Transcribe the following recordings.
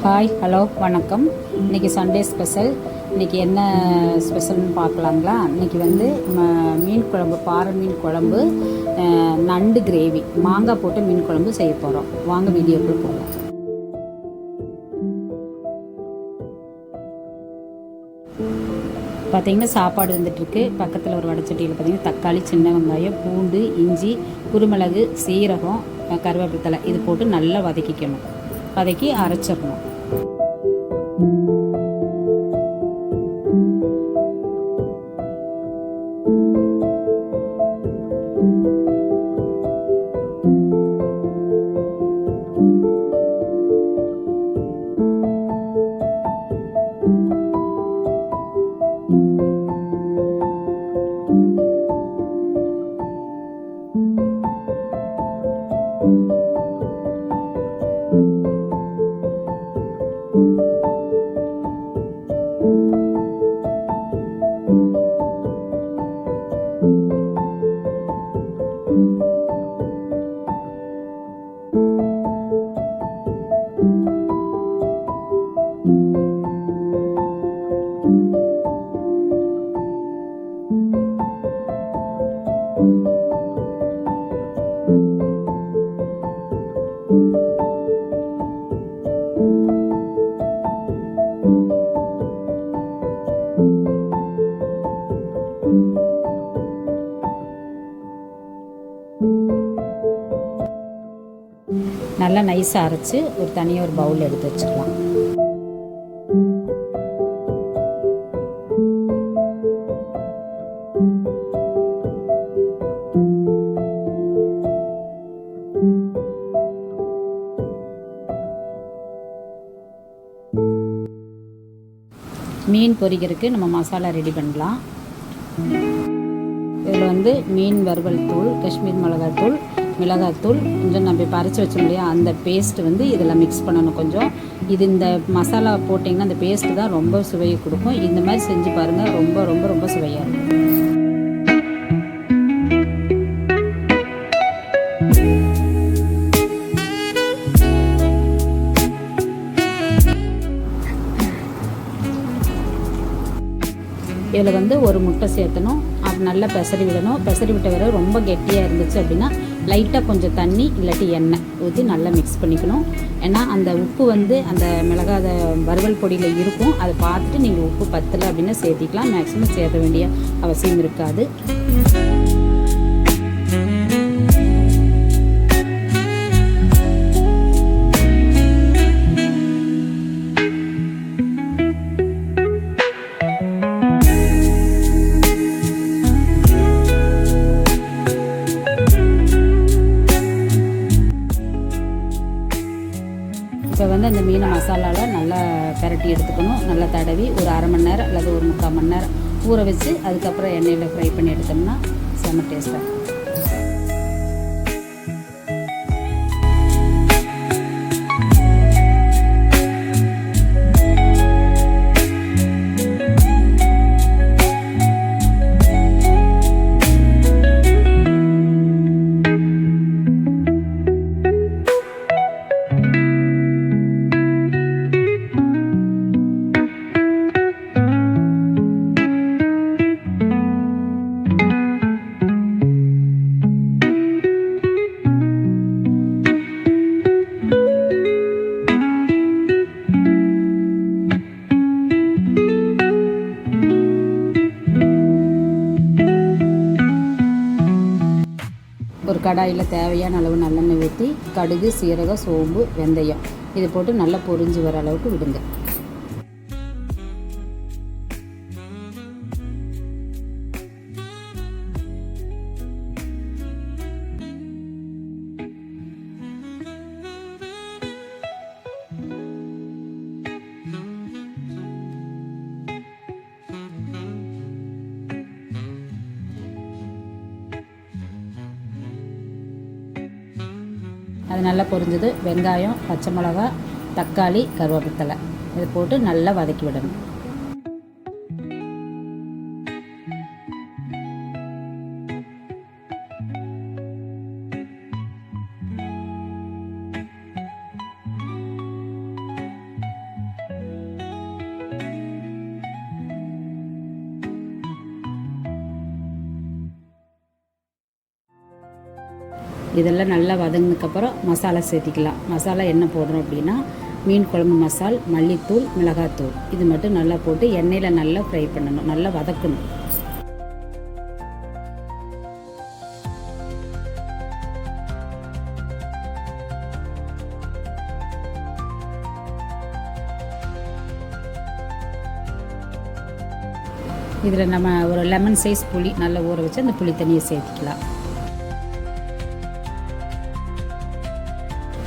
Hi, hello, வணக்கம். இன்றைக்கி Sunday special. இன்றைக்கி என்ன ஸ்பெஷல்னு பார்க்கலாங்களா? இன்றைக்கி வந்து மீன் குழம்பு, பாறை மீன் குழம்பு, நண்டு கிரேவி, மாங்காய் போட்டு மீன் குழம்பு செய்ய போகிறோம். வாங்க வீடியோக்குள்ளே போகலாம். பார்த்திங்கன்னா சாப்பாடு வந்துட்டுருக்கு. பக்கத்தில் ஒரு வடைச்சட்டியில் பார்த்திங்கன்னா தக்காளி, சின்ன வெங்காயம், பூண்டு, இஞ்சி, குருமிளகு, சீரகம், கருவேப்பிலை இது போட்டு நல்லா வதக்கிக்கணும். வதக்கி அரைச்சிடணும். நல்லா நைஸாக அரைச்சி ஒரு தனியாக ஒரு பவுல் எடுத்து வச்சுக்கலாம். மீன் பொரிக்கிறதுக்கு நம்ம மசாலா ரெடி பண்ணலாம். இதில் வந்து மீன் வறுவல் தூள், காஷ்மீர் மிளகாய்த்தூள், மிளகாய்த்தூள், கொஞ்சம் நம்ம இப்போ அரைச்சி வச்சோம் இல்லையா, அந்த பேஸ்ட்டு வந்து இதெல்லாம் மிக்ஸ் பண்ணணும். கொஞ்சம் இது இந்த மசாலா போட்டிங்கன்னா அந்த பேஸ்ட்டு தான் ரொம்ப சுவையை கொடுக்கும். இந்த மாதிரி செஞ்சு பாருங்கள், ரொம்ப ரொம்ப ரொம்ப சுவையாக இருக்கும். இதில் வந்து ஒரு முட்டை சேர்த்தணும். அது நல்லா பெசரி விடணும். பெசரி விட்ட வரை ரொம்ப கெட்டியாக இருந்துச்சு அப்படின்னா லைட்டாக கொஞ்சம் தண்ணி இல்லாட்டி எண்ணெய் ஊற்றி நல்லா மிக்ஸ் பண்ணிக்கணும். ஏன்னா அந்த உப்பு வந்து அந்த மிளகாத வறுவல் பொடியில் இருக்கும். அதை பார்த்துட்டு நீங்கள் உப்பு பத்தலை அப்படின்னா சேர்த்திக்கலாம். மேக்ஸிமம் சேர்த்த வேண்டிய அவசியம் இருக்காது. இப்போ வந்து அந்த மீனை மசாலாவில் நல்லா பரட்டி எடுத்துக்கணும். நல்லா தடவி ஒரு அரை மணி நேரம் அல்லது ஒரு 3/4 மணி நேரம் ஊற வச்சு அதுக்கப்புறம் எண்ணெயில் ஃப்ரை பண்ணி எடுத்தோம்னா செம்ம டேஸ்ட்டாக. ஒரு கடாயில் தேவையான அளவு நல்லெண்ணெய் ஊற்றி கடுகு, சீரகம், சோம்பு, வெந்தயம் இது போட்டு நல்லா பொரிஞ்சு வர அளவுக்கு விடுங்க. அது நல்லா பொரிஞ்சது. வெங்காயம், பச்சை மிளகா, தக்காளி, கருவேப்பிலை இது போட்டு நல்லா வதக்கி விடணும். இதெல்லாம் நல்லா வதங்கினதுக்கப்புறம் மசாலா சேர்த்திக்கலாம். மசாலா என்ன போடுறோம் அப்படின்னா மீன் குழம்பு மசால், மல்லித்தூள், மிளகாத்தூள் இது மட்டும் நல்லா போட்டு எண்ணெயில் நல்லா ஃப்ரை பண்ணணும், நல்லா வதக்கணும். இதில் நம்ம ஒரு லெமன் சைஸ் புளி நல்லா ஊற வச்சு அந்த புளி தண்ணியை சேர்த்துக்கலாம்.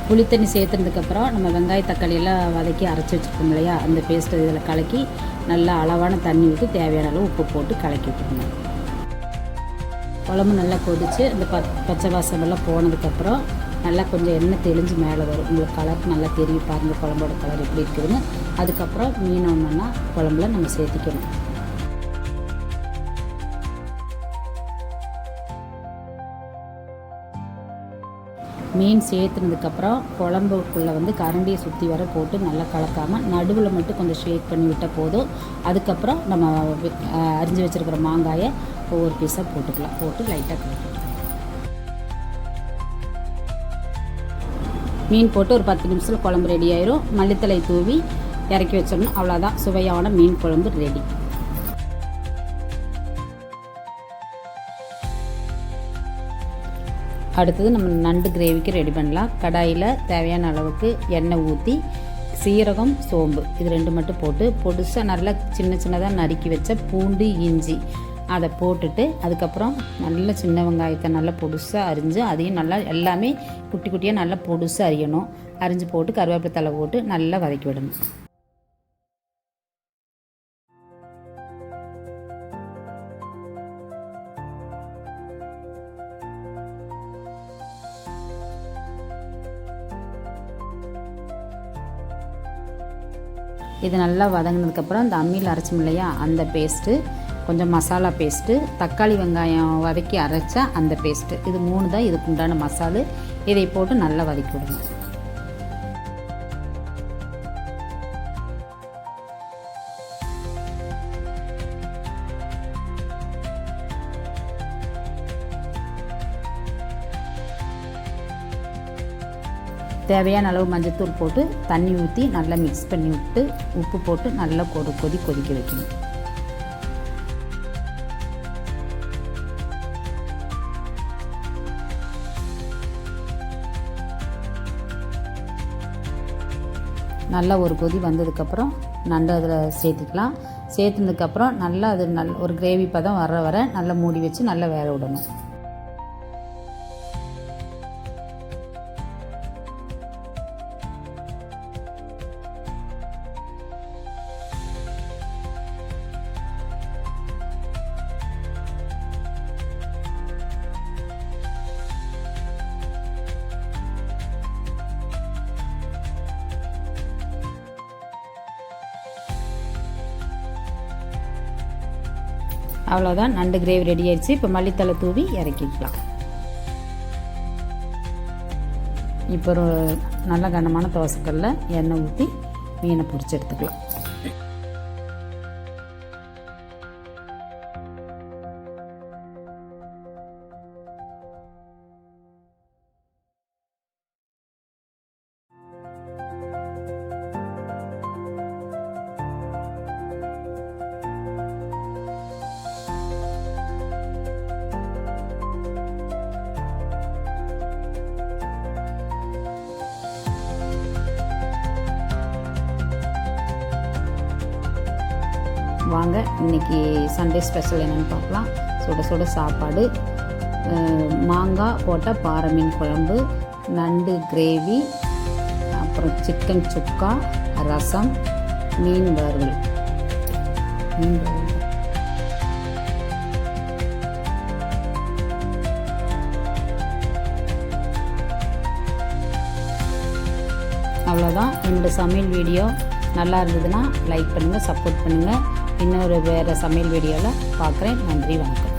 புளி தண்ணி சேர்த்துனதுக்கப்புறம் நம்ம வெங்காய தக்காளியெல்லாம் வதக்கி அரைச்சி வச்சுருக்கோம் இல்லையா, அந்த பேஸ்ட்டு இதில் கலக்கி நல்லா அளவான தண்ணி ஊற்றி தேவையான அளவு உப்பு போட்டு கலக்கி விட்டுருங்க. குழம்பு நல்லா கொதித்து அந்த பச்சை வாசமெல்லாம் போனதுக்கப்புறம் நல்லா கொஞ்சம் எண்ணெய் தெளிஞ்சு மேலே வரும். உங்களுக்கு கலர் நல்லா தெரியும் பாருங்கள் குழம்போட கலர் எப்படி இருக்குதுன்னு. அதுக்கப்புறம் மீன் ஒன்றுன்னா குழம்புல நம்ம சேர்த்திக்கணும். மீன் சேர்த்துனதுக்கப்புறம் குழம்புக்குள்ளே வந்து கரண்டியை சுற்றி வர போட்டு நல்லா கலக்காமல் நடுவில் மட்டும் கொஞ்சம் ஷேக் பண்ணி விட்டால் போதும். அதுக்கப்புறம் நம்ம அரிஞ்சு வச்சுருக்கிற மாங்காயை ஒவ்வொரு பீஸாக போட்டுக்கலாம். போட்டு லைட்டாக கலக்கலாம். மீன் போட்டு ஒரு 10 நிமிஷத்தில் குழம்பு ரெடி ஆயிரும். மல்லித்தலை தூவி இறக்கி வச்சோம்னா அவ்வளோதான், சுவையான மீன் குழம்பு ரெடி. அடுத்தது நம்ம நண்டு கிரேவிக்கு ரெடி பண்ணலாம். கடாயில் தேவையான அளவுக்கு எண்ணெய் ஊற்றி சீரகம், சோம்பு இது 2 மட்டும் போட்டு பொடுசாக நல்லா சின்னதாக நறுக்கி வச்ச பூண்டு, இஞ்சி அதை போட்டுட்டு அதுக்கப்புறம் நல்ல சின்ன வெங்காயத்தை நல்லா பொடுசாக அரிஞ்சு அதையும் நல்லா எல்லாமே குட்டி குட்டியாக நல்லா பொடுசாக அரியணும். அரிஞ்சு போட்டு கருவேப்பிலை தழை போட்டு நல்லா வதக்கி விடணும். இது நல்லா வதங்கினதுக்கப்புறம் அந்த அம்மியில் அரைச்சோம் இல்லையா அந்த பேஸ்ட்டு, கொஞ்சம் மசாலா பேஸ்ட்டு, தக்காளி வெங்காயம் வதக்கி அரைச்சா அந்த பேஸ்ட்டு, இது 3 தான் இதுக்கு உண்டான மசாலு. இதை போட்டு நல்லா வதக்கி விடணும். தேவையான அளவு மஞ்சத்தூள் போட்டு தண்ணி ஊற்றி நல்லா மிக்ஸ் பண்ணி விட்டு உப்பு போட்டு நல்லா கொதிக்க வைக்கணும். நல்லா ஒரு கொதி வந்ததுக்கப்புறம் நண்டு அதில் சேர்த்துக்கலாம். சேர்த்துனதுக்கப்புறம் நல்லா அது ஒரு கிரேவி பதம் வர நல்லா மூடி வச்சு நல்லா வேக விடணும். அவ்வளோதான், நண்டு கிரேவி ரெடி ஆயிடுச்சு. இப்போ மல்லித்தலை தூவி இறக்கிக்கலாம். இப்போ ஒரு நல்ல கனமான தோசைக்கல்ல எண்ணெய் ஊற்றி மீனை பொரிச்சு எடுத்துக்கலாம். வாங்க இன்றைக்கி சண்டே ஸ்பெஷல் என்னென்னு பார்க்கலாம். சுட சுட சாப்பாடு, மாங்காய் போட்ட பாறை மீன் குழம்பு, நண்டு கிரேவி, அப்புறம் சிக்கன் சுக்கா, ரசம், மீன் வறுவல். அவ்வளோதான். என்னோடய சமையல் வீடியோ நல்லா இருந்ததுன்னா லைக் பண்ணுங்கள், சப்போர்ட் பண்ணுங்கள். இன்னொரு வேறு சமையல் வீடியோவில் பார்க்குறேன். நன்றி, வணக்கம்.